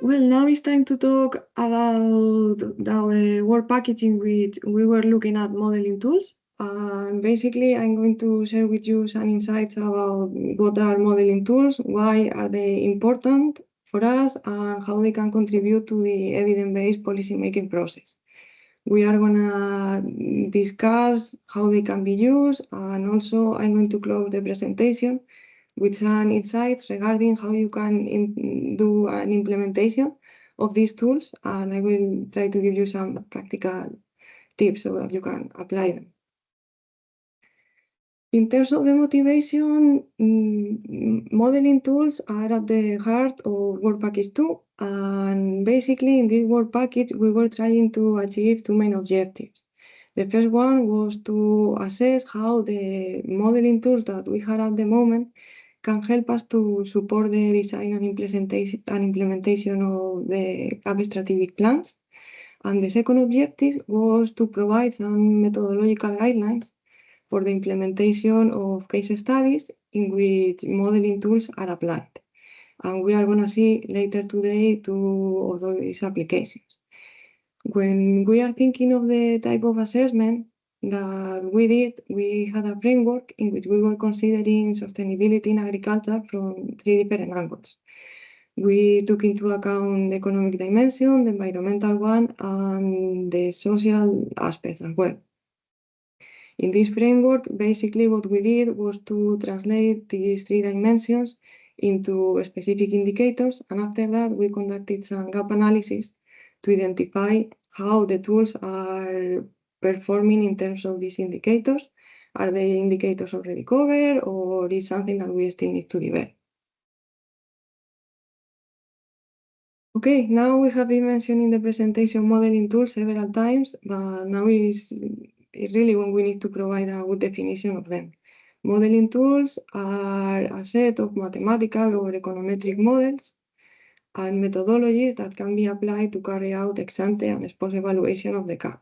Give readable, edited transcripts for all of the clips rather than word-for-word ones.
Well, now it's time to talk about the work package in which we were looking at modeling tools. Basically, I'm going to share with you some insights about what are modeling tools, why are they important for us, and how they can contribute to the evidence-based policymaking process. We are gonna discuss how they can be used, and also I'm going to close the presentation with some insights regarding how you can do an implementation of these tools, and I will try to give you some practical tips so that you can apply them. In terms of the motivation, modeling tools are at the heart of Work Package 2, and basically in this work package we were trying to achieve two main objectives. The first one was to assess how the modeling tools that we had at the moment can help us to support the design and implementation of the CAP strategic plans. And the second objective was to provide some methodological guidelines for the implementation of case studies in which modeling tools are applied. And we are going to see later today two of those applications. When we are thinking of the type of assessment that we did, we had a framework in which we were considering sustainability in agriculture from three different angles. We took into account the economic dimension, the environmental one, and the social aspect as well. In this framework, basically what we did was to translate these three dimensions into specific indicators, and after that we conducted some gap analysis to identify how the tools are performing in terms of these indicators. Are they indicators already covered, or is something that we still need to develop? Okay, now we have been mentioning the presentation modeling tool several times, but now is really when we need to provide a good definition of them. Modeling tools are a set of mathematical or econometric models and methodologies that can be applied to carry out ex-ante and ex-post evaluation of the CAP.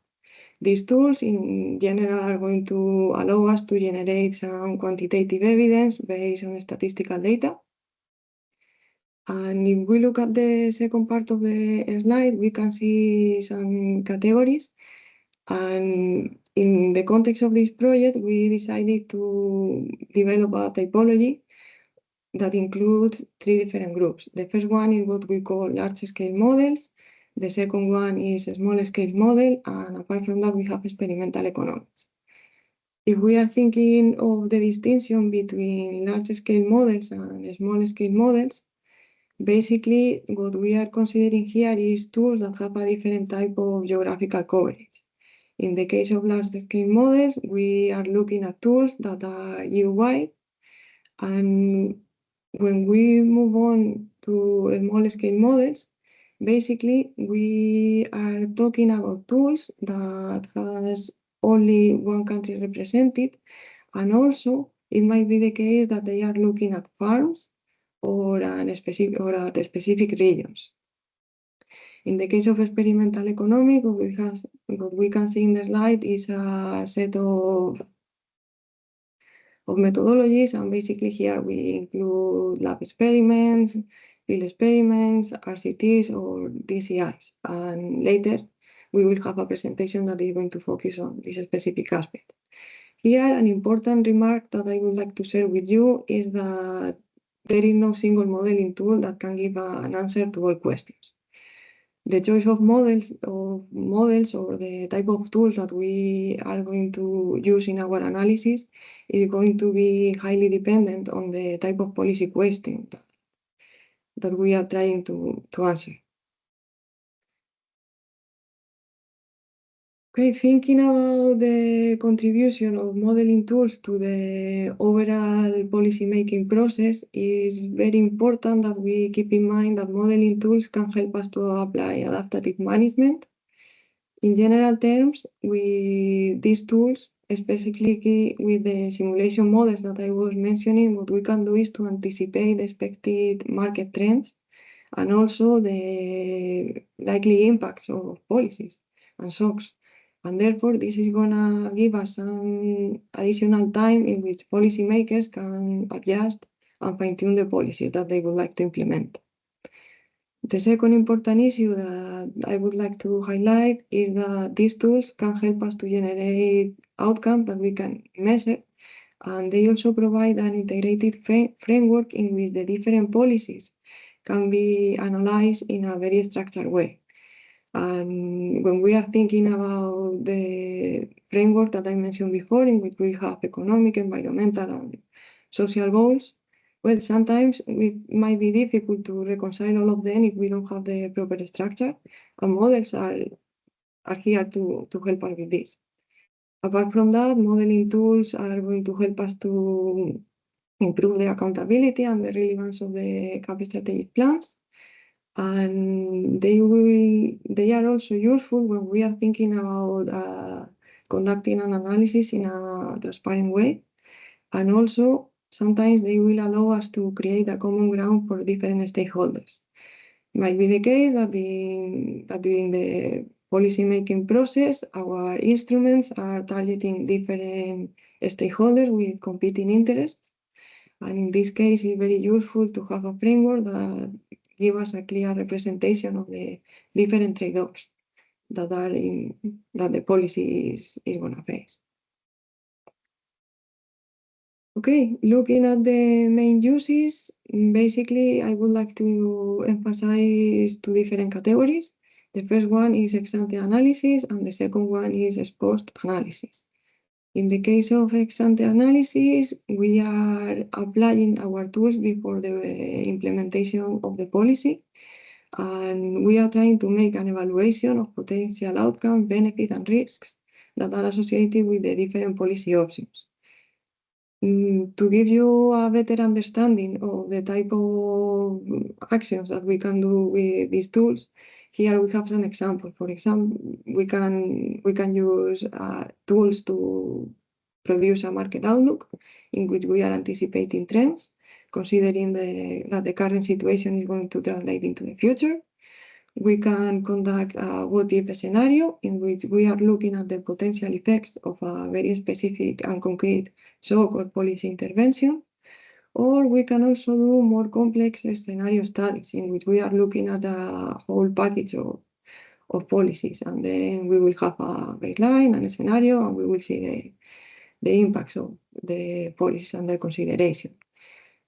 These tools in general are going to allow us to generate some quantitative evidence based on statistical data. And if we look at the second part of the slide, we can see some categories. And in the context of this project, we decided to develop a typology that includes three different groups. The first one is what we call large-scale models. The second one is a small-scale model. And apart from that, we have experimental economics. If we are thinking of the distinction between large-scale models and small-scale models, basically, what we are considering here is tools that have a different type of geographical coverage. In the case of large-scale models, we are looking at tools that are EU-wide, and when we move on to small-scale models, basically, we are talking about tools that has only one country represented, and also it might be the case that they are looking at farms or at specific regions. In the case of experimental economic, what we can see in the slide is a set of methodologies, and basically here we include lab experiments, field experiments, RCTs, or DCIs. And later we will have a presentation that is going to focus on this specific aspect. Here, an important remark that I would like to share with you is that there is no single modeling tool that can give an answer to all questions. The choice of models or the type of tools that we are going to use in our analysis is going to be highly dependent on the type of policy question that we are trying to answer. Okay, thinking about the contribution of modeling tools to the overall policymaking process, is very important that we keep in mind that modeling tools can help us to apply adaptive management. In general terms, with these tools, specifically with the simulation models that I was mentioning, what we can do is to anticipate the expected market trends and also the likely impacts of policies and shocks. And therefore, this is gonna give us some additional time in which policymakers can adjust and fine-tune the policies that they would like to implement. The second important issue that I would like to highlight is that these tools can help us to generate outcomes that we can measure, and they also provide an integrated framework in which the different policies can be analyzed in a very structured way. And when we are thinking about the framework that I mentioned before, in which we have economic, environmental, and social goals, well, sometimes it might be difficult to reconcile all of them if we don't have the proper structure, and models are here to help us with this. Apart from that, modeling tools are going to help us to improve the accountability and the relevance of the CAP strategic plans. And they are also useful when we are thinking about conducting an analysis in a transparent way. And also, sometimes they will allow us to create a common ground for different stakeholders. It might be the case that, during the policy-making process, our instruments are targeting different stakeholders with competing interests. And in this case, it's very useful to have a framework that gives us a clear representation of the different trade-offs that the policy is going to face. Okay, looking at the main uses, basically I would like to emphasize two different categories. The first one is ex-ante analysis, and the second one is ex-post analysis. In the case of ex-ante analysis, we are applying our tools before the implementation of the policy, and we are trying to make an evaluation of potential outcomes, benefits, and risks that are associated with the different policy options. To give you a better understanding of the type of actions that we can do with these tools, here we have some examples. For example, we can use tools to produce a market outlook in which we are anticipating trends, considering that the current situation is going to translate into the future. We can conduct a what-if scenario in which we are looking at the potential effects of a very specific and concrete shock or policy intervention. Or we can also do more complex scenario studies in which we are looking at a whole package of policies, and then we will have a baseline and a scenario, and we will see the impacts of the policies under consideration.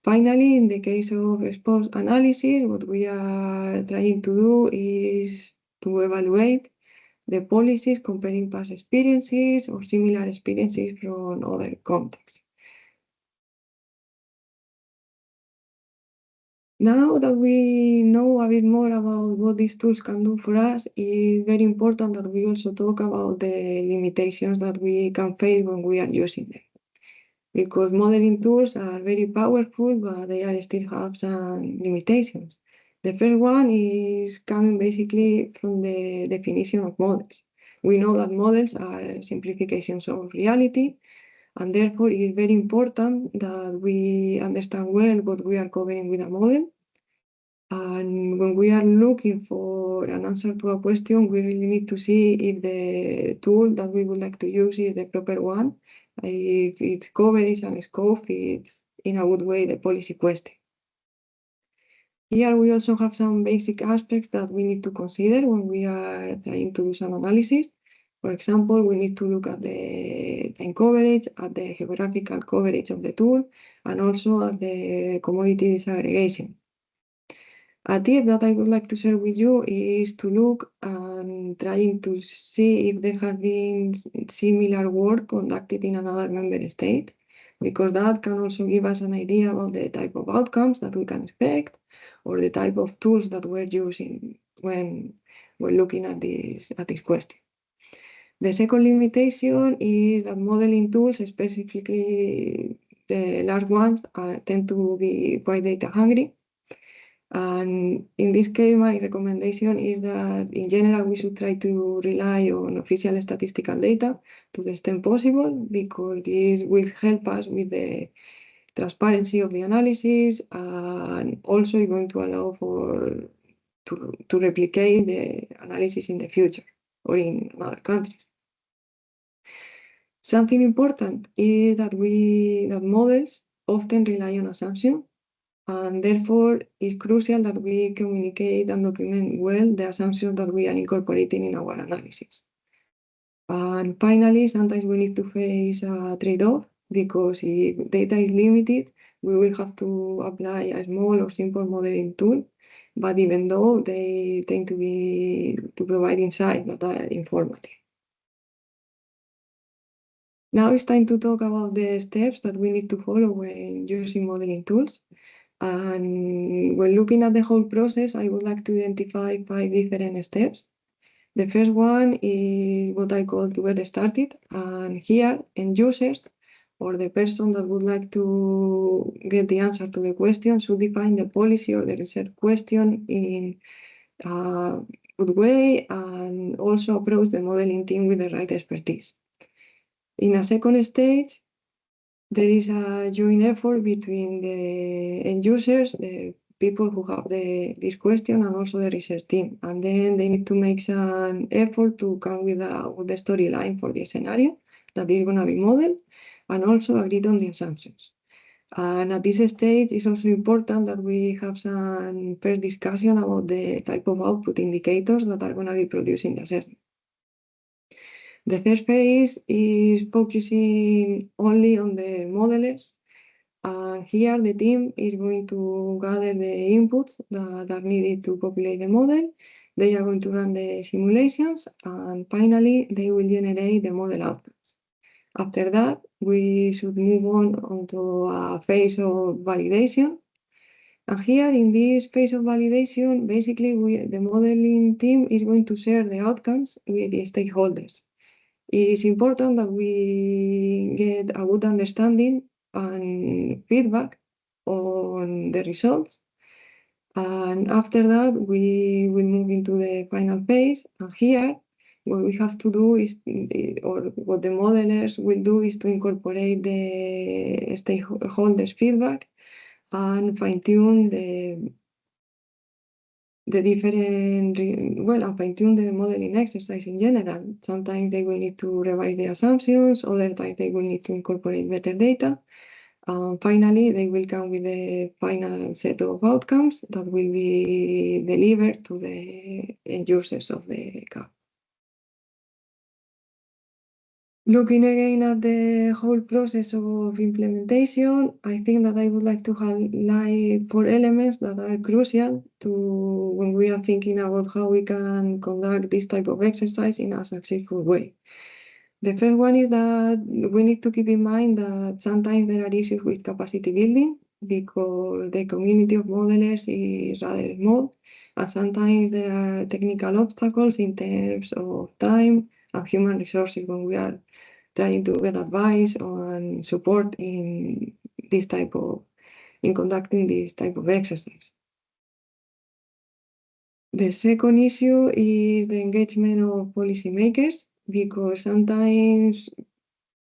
Finally, in the case of ex-post analysis, what we are trying to do is to evaluate the policies comparing past experiences or similar experiences from other contexts. Now that we know a bit more about what these tools can do for us, it's very important that we also talk about the limitations that we can face when we are using them. Because modeling tools are very powerful, but they are still have some limitations. The first one is coming basically from the definition of models. We know that models are simplifications of reality, and therefore it is very important that we understand well what we are covering with a model. And when we are looking for an answer to a question, we really need to see if the tool that we would like to use is the proper one, if its coverage and scope fits in a good way the policy question. Here we also have some basic aspects that we need to consider when we are trying to do some analysis. For example, we need to look at the time coverage, at the geographical coverage of the tool, and also at the commodity disaggregation. A tip that I would like to share with you is to look and trying to see if there has been similar work conducted in another member state, because that can also give us an idea about the type of outcomes that we can expect, or the type of tools that we're using when we're looking at this question. The second limitation is that modeling tools, specifically the large ones, tend to be quite data hungry. And in this case, my recommendation is that in general, we should try to rely on official statistical data to the extent possible, because this will help us with the transparency of the analysis, and also is going to allow to replicate the analysis in the future or in other countries. Something important is that models often rely on assumptions. And therefore, it's crucial that we communicate and document well the assumptions that we are incorporating in our analysis. And finally, sometimes we need to face a trade-off because if data is limited, we will have to apply a small or simple modeling tool. But even though they tend to provide insights that are informative. Now it's time to talk about the steps that we need to follow when using modeling tools. And when looking at the whole process, I would like to identify 5 different steps. The first one is what I call to get started. And here, end users or the person that would like to get the answer to the question should define the policy or the research question in a good way and also approach the modeling team with the right expertise. In a second stage, there is a joint effort between the end users, the people who have this question, and also the research team. And then they need to make some effort to come with the storyline for the scenario that is going to be modeled, and also agreed on the assumptions. And at this stage, it's also important that we have some first discussion about the type of output indicators that are going to be produced in the assessment. The third phase is focusing only on the modelers. And here the team is going to gather the inputs that are needed to populate the model. They are going to run the simulations, and finally they will generate the model outcomes. After that, we should move on onto a phase of validation. And here in this phase of validation, basically the modeling team is going to share the outcomes with the stakeholders. It is important that we get a good understanding and feedback on the results. And after that, we will move into the final phase. And here, what we have to do is, or what the modelers will do is to incorporate the stakeholders' feedback and fine-tune the different, and fine-tune the modeling exercise in general. Sometimes they will need to revise the assumptions, other times they will need to incorporate better data. Finally, they will come with the final set of outcomes that will be delivered to the end users of the CAP. Looking again at the whole process of implementation, I think that I would like to highlight 4 elements that are crucial when we are thinking about how we can conduct this type of exercise in a successful way. The first one is that we need to keep in mind that sometimes there are issues with capacity building because the community of modelers is rather small, and sometimes there are technical obstacles in terms of time and human resources when we are trying to get advice and support in conducting this type of exercise. The second issue is the engagement of policymakers, because sometimes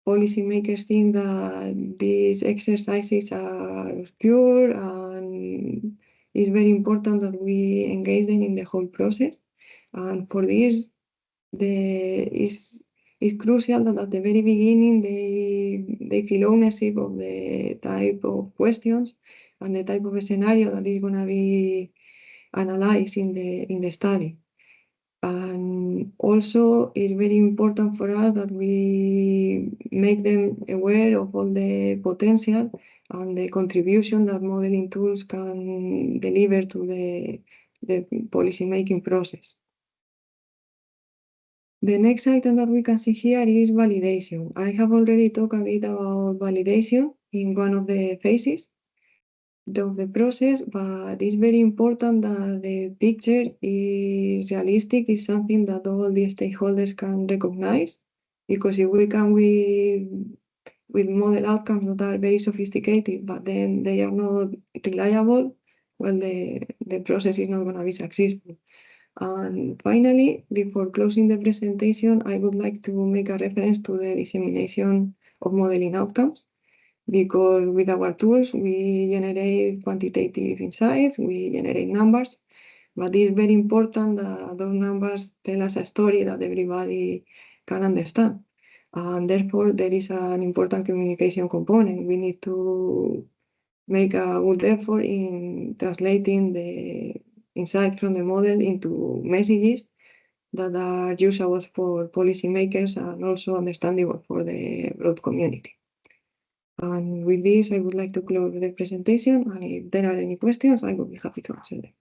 policymakers think that these exercises are obscure, and it's very important that we engage them in the whole process. And for this, it's crucial that at the very beginning they feel ownership of the type of questions and the type of scenario that is going to be analyzed in the study. And also, it's very important for us that we make them aware of all the potential and the contribution that modeling tools can deliver to the policy-making process. The next item that we can see here is validation. I have already talked a bit about validation in one of the phases of the process, but it's very important that the picture is realistic, is something that all the stakeholders can recognize, because if we come with model outcomes that are very sophisticated, but then they are not reliable, well, the process is not going to be successful. And finally, before closing the presentation, I would like to make a reference to the dissemination of modeling outcomes, because with our tools, we generate quantitative insights, we generate numbers, but it's very important that those numbers tell us a story that everybody can understand. And therefore, there is an important communication component. We need to make a good effort in translating the insight from the model into messages that are usable for policymakers and also understandable for the broad community. And with this, I would like to close the presentation, and if there are any questions, I will be happy to answer them.